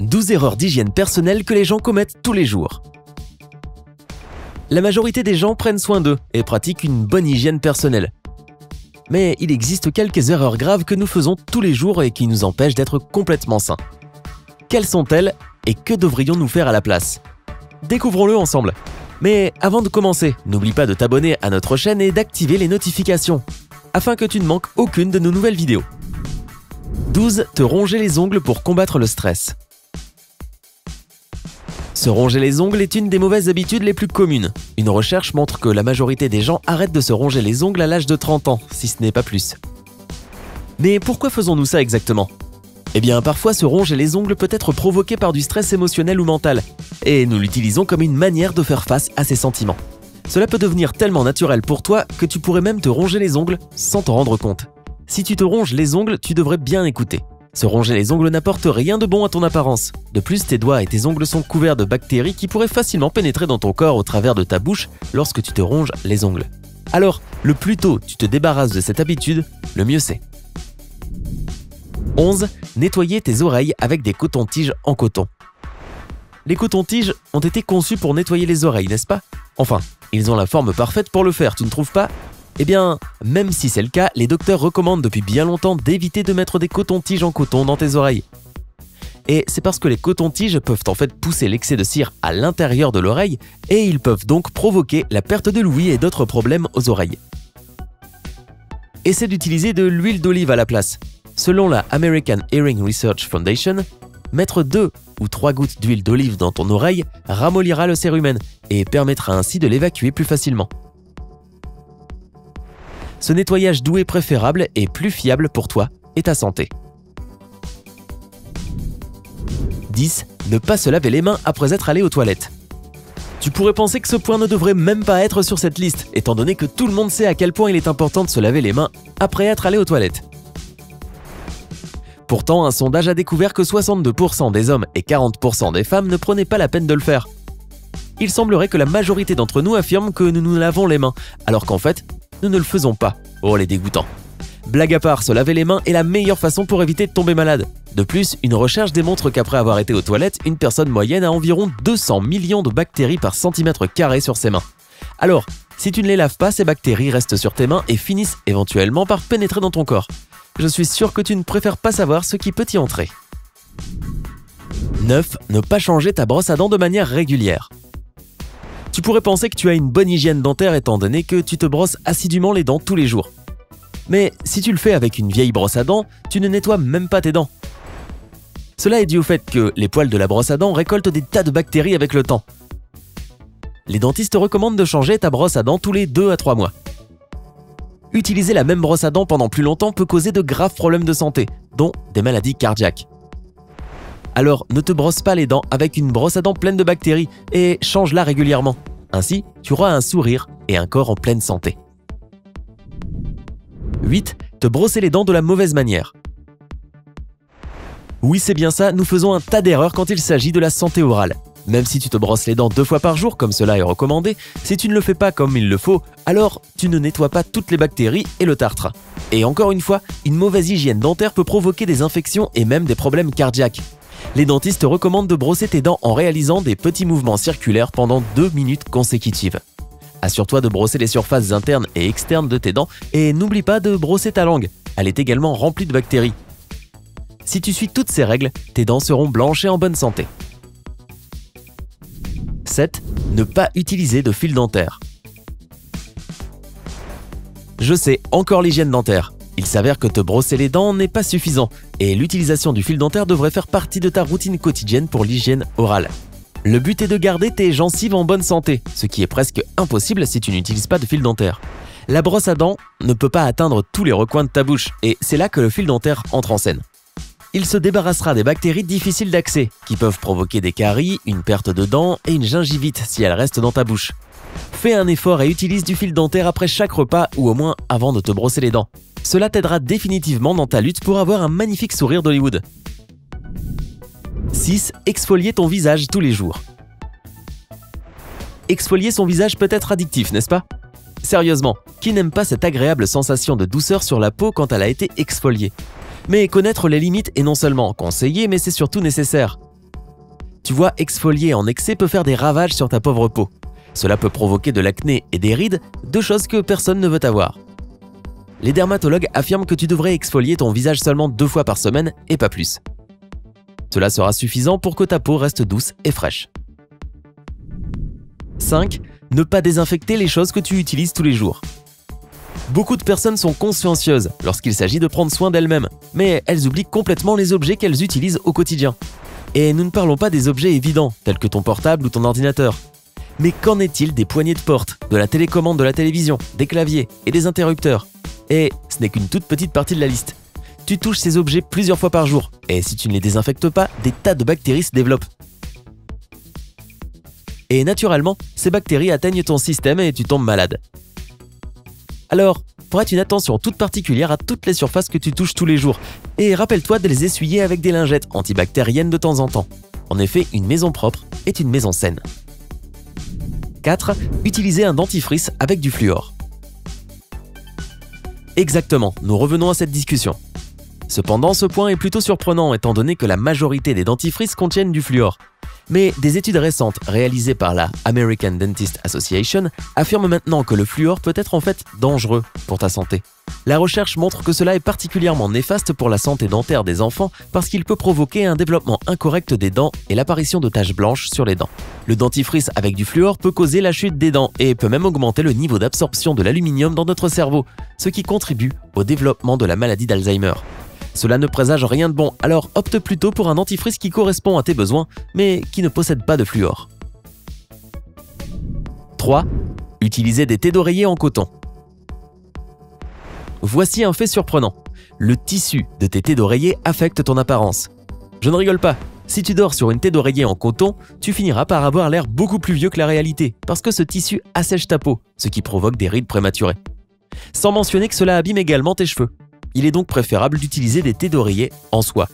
12 erreurs d'hygiène personnelle que les gens commettent tous les jours. La majorité des gens prennent soin d'eux et pratiquent une bonne hygiène personnelle. Mais il existe quelques erreurs graves que nous faisons tous les jours et qui nous empêchent d'être complètement sains. Quelles sont-elles et que devrions-nous faire à la place? Découvrons-le ensemble. Mais avant de commencer, n'oublie pas de t'abonner à notre chaîne et d'activer les notifications, afin que tu ne manques aucune de nos nouvelles vidéos. 12. Te ronger les ongles pour combattre le stress. Se ronger les ongles est une des mauvaises habitudes les plus communes. Une recherche montre que la majorité des gens arrêtent de se ronger les ongles à l'âge de 30 ans, si ce n'est pas plus. Mais pourquoi faisons-nous ça exactement? Eh bien, parfois se ronger les ongles peut être provoqué par du stress émotionnel ou mental, et nous l'utilisons comme une manière de faire face à ces sentiments. Cela peut devenir tellement naturel pour toi que tu pourrais même te ronger les ongles sans t'en rendre compte. Si tu te ronges les ongles, tu devrais bien écouter. Se ronger les ongles n'apporte rien de bon à ton apparence. De plus, tes doigts et tes ongles sont couverts de bactéries qui pourraient facilement pénétrer dans ton corps au travers de ta bouche lorsque tu te ronges les ongles. Alors, le plus tôt tu te débarrasses de cette habitude, le mieux c'est. 11. Nettoyer tes oreilles avec des cotons-tiges en coton. Les cotons-tiges ont été conçus pour nettoyer les oreilles, n'est-ce pas? Enfin, ils ont la forme parfaite pour le faire, tu ne trouves pas? Eh bien, même si c'est le cas, les docteurs recommandent depuis bien longtemps d'éviter de mettre des cotons-tiges en coton dans tes oreilles. Et c'est parce que les cotons-tiges peuvent en fait pousser l'excès de cire à l'intérieur de l'oreille et ils peuvent donc provoquer la perte de l'ouïe et d'autres problèmes aux oreilles. Essaie d'utiliser de l'huile d'olive à la place. Selon la American Hearing Research Foundation, mettre 2 ou 3 gouttes d'huile d'olive dans ton oreille ramollira le cérumen et permettra ainsi de l'évacuer plus facilement. Ce nettoyage doux est préférable et plus fiable pour toi et ta santé. 10. Ne pas se laver les mains après être allé aux toilettes. Tu pourrais penser que ce point ne devrait même pas être sur cette liste, étant donné que tout le monde sait à quel point il est important de se laver les mains après être allé aux toilettes. Pourtant, un sondage a découvert que 62% des hommes et 40% des femmes ne prenaient pas la peine de le faire. Il semblerait que la majorité d'entre nous affirment que nous nous lavons les mains, alors qu'en fait, nous ne le faisons pas. Oh les dégoûtants. Blague à part, se laver les mains est la meilleure façon pour éviter de tomber malade. De plus, une recherche démontre qu'après avoir été aux toilettes, une personne moyenne a environ 200 millions de bactéries par centimètre carré sur ses mains. Alors, si tu ne les laves pas, ces bactéries restent sur tes mains et finissent éventuellement par pénétrer dans ton corps. Je suis sûr que tu ne préfères pas savoir ce qui peut y entrer. 9. Ne pas changer ta brosse à dents de manière régulière. Tu pourrais penser que tu as une bonne hygiène dentaire étant donné que tu te brosses assidûment les dents tous les jours. Mais si tu le fais avec une vieille brosse à dents, tu ne nettoies même pas tes dents. Cela est dû au fait que les poils de la brosse à dents récoltent des tas de bactéries avec le temps. Les dentistes recommandent de changer ta brosse à dents tous les 2 à 3 mois. Utiliser la même brosse à dents pendant plus longtemps peut causer de graves problèmes de santé, dont des maladies cardiaques. Alors ne te brosse pas les dents avec une brosse à dents pleine de bactéries et change-la régulièrement. Ainsi, tu auras un sourire et un corps en pleine santé. 8. Te brosser les dents de la mauvaise manière. Oui, c'est bien ça, nous faisons un tas d'erreurs quand il s'agit de la santé orale. Même si tu te brosses les dents 2 fois par jour, comme cela est recommandé, si tu ne le fais pas comme il le faut, alors tu ne nettoies pas toutes les bactéries et le tartre. Et encore une fois, une mauvaise hygiène dentaire peut provoquer des infections et même des problèmes cardiaques. Les dentistes recommandent de brosser tes dents en réalisant des petits mouvements circulaires pendant 2 minutes consécutives. Assure-toi de brosser les surfaces internes et externes de tes dents et n'oublie pas de brosser ta langue, elle est également remplie de bactéries. Si tu suis toutes ces règles, tes dents seront blanches et en bonne santé. 7. Ne pas utiliser de fil dentaire. Je sais, encore l'hygiène dentaire. Il s'avère que te brosser les dents n'est pas suffisant et l'utilisation du fil dentaire devrait faire partie de ta routine quotidienne pour l'hygiène orale. Le but est de garder tes gencives en bonne santé, ce qui est presque impossible si tu n'utilises pas de fil dentaire. La brosse à dents ne peut pas atteindre tous les recoins de ta bouche et c'est là que le fil dentaire entre en scène. Il se débarrassera des bactéries difficiles d'accès, qui peuvent provoquer des caries, une perte de dents et une gingivite si elles restent dans ta bouche. Fais un effort et utilise du fil dentaire après chaque repas ou au moins avant de te brosser les dents. Cela t'aidera définitivement dans ta lutte pour avoir un magnifique sourire d'Hollywood. 6. Exfolier ton visage tous les jours. Exfolier son visage peut être addictif, n'est-ce pas? Sérieusement, qui n'aime pas cette agréable sensation de douceur sur la peau quand elle a été exfoliée? Mais connaître les limites est non seulement conseillé, mais c'est surtout nécessaire. Tu vois, exfolier en excès peut faire des ravages sur ta pauvre peau. Cela peut provoquer de l'acné et des rides, deux choses que personne ne veut avoir. Les dermatologues affirment que tu devrais exfolier ton visage seulement 2 fois par semaine et pas plus. Cela sera suffisant pour que ta peau reste douce et fraîche. 5. Ne pas désinfecter les choses que tu utilises tous les jours. Beaucoup de personnes sont consciencieuses lorsqu'il s'agit de prendre soin d'elles-mêmes, mais elles oublient complètement les objets qu'elles utilisent au quotidien. Et nous ne parlons pas des objets évidents, tels que ton portable ou ton ordinateur. Mais qu'en est-il des poignées de porte, de la télécommande de la télévision, des claviers et des interrupteurs? Et ce n'est qu'une toute petite partie de la liste. Tu touches ces objets plusieurs fois par jour, et si tu ne les désinfectes pas, des tas de bactéries se développent. Et naturellement, ces bactéries atteignent ton système et tu tombes malade. Alors, prête une attention toute particulière à toutes les surfaces que tu touches tous les jours, et rappelle-toi de les essuyer avec des lingettes antibactériennes de temps en temps. En effet, une maison propre est une maison saine. 4. Utiliser un dentifrice avec du fluor. Exactement, nous revenons à cette discussion. Cependant, ce point est plutôt surprenant étant donné que la majorité des dentifrices contiennent du fluor. Mais des études récentes réalisées par la American Dentist Association affirment maintenant que le fluor peut être en fait dangereux pour ta santé. La recherche montre que cela est particulièrement néfaste pour la santé dentaire des enfants parce qu'il peut provoquer un développement incorrect des dents et l'apparition de taches blanches sur les dents. Le dentifrice avec du fluor peut causer la chute des dents et peut même augmenter le niveau d'absorption de l'aluminium dans notre cerveau, ce qui contribue au développement de la maladie d'Alzheimer. Cela ne présage rien de bon, alors opte plutôt pour un dentifrice qui correspond à tes besoins, mais qui ne possède pas de fluor. 3. Utiliser des thés d'oreiller en coton. Voici un fait surprenant. Le tissu de tes thés d'oreiller affecte ton apparence. Je ne rigole pas. Si tu dors sur une thé d'oreiller en coton, tu finiras par avoir l'air beaucoup plus vieux que la réalité, parce que ce tissu assèche ta peau, ce qui provoque des rides prématurées. Sans mentionner que cela abîme également tes cheveux. Il est donc préférable d'utiliser des thés d'oreiller en soie.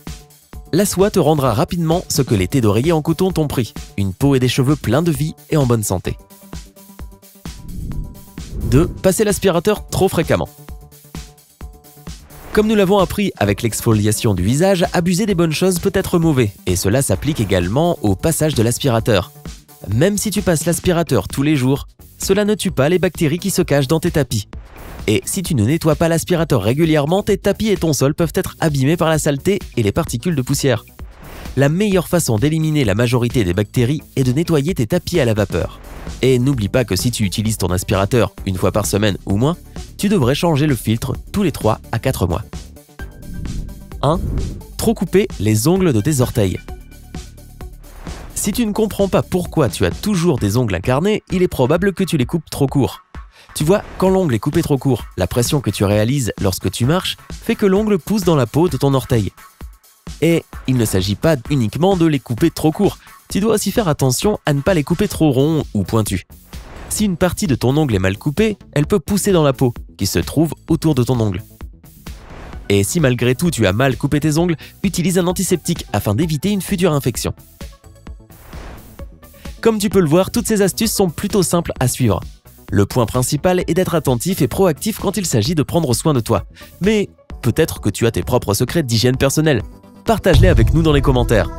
La soie te rendra rapidement ce que les thés d'oreiller en coton t'ont pris, une peau et des cheveux pleins de vie et en bonne santé. 2. Passer l'aspirateur trop fréquemment. Comme nous l'avons appris avec l'exfoliation du visage, abuser des bonnes choses peut être mauvais, et cela s'applique également au passage de l'aspirateur. Même si tu passes l'aspirateur tous les jours, cela ne tue pas les bactéries qui se cachent dans tes tapis. Et si tu ne nettoies pas l'aspirateur régulièrement, tes tapis et ton sol peuvent être abîmés par la saleté et les particules de poussière. La meilleure façon d'éliminer la majorité des bactéries est de nettoyer tes tapis à la vapeur. Et n'oublie pas que si tu utilises ton aspirateur une fois par semaine ou moins, tu devrais changer le filtre tous les 3 à 4 mois. 1. Trop couper les ongles de tes orteils. Si tu ne comprends pas pourquoi tu as toujours des ongles incarnés, il est probable que tu les coupes trop courts. Tu vois, quand l'ongle est coupé trop court, la pression que tu réalises lorsque tu marches fait que l'ongle pousse dans la peau de ton orteil. Et il ne s'agit pas uniquement de les couper trop courts, tu dois aussi faire attention à ne pas les couper trop ronds ou pointus. Si une partie de ton ongle est mal coupée, elle peut pousser dans la peau, qui se trouve autour de ton ongle. Et si malgré tout tu as mal coupé tes ongles, utilise un antiseptique afin d'éviter une future infection. Comme tu peux le voir, toutes ces astuces sont plutôt simples à suivre. Le point principal est d'être attentif et proactif quand il s'agit de prendre soin de toi. Mais peut-être que tu as tes propres secrets d'hygiène personnelle. Partage-les avec nous dans les commentaires.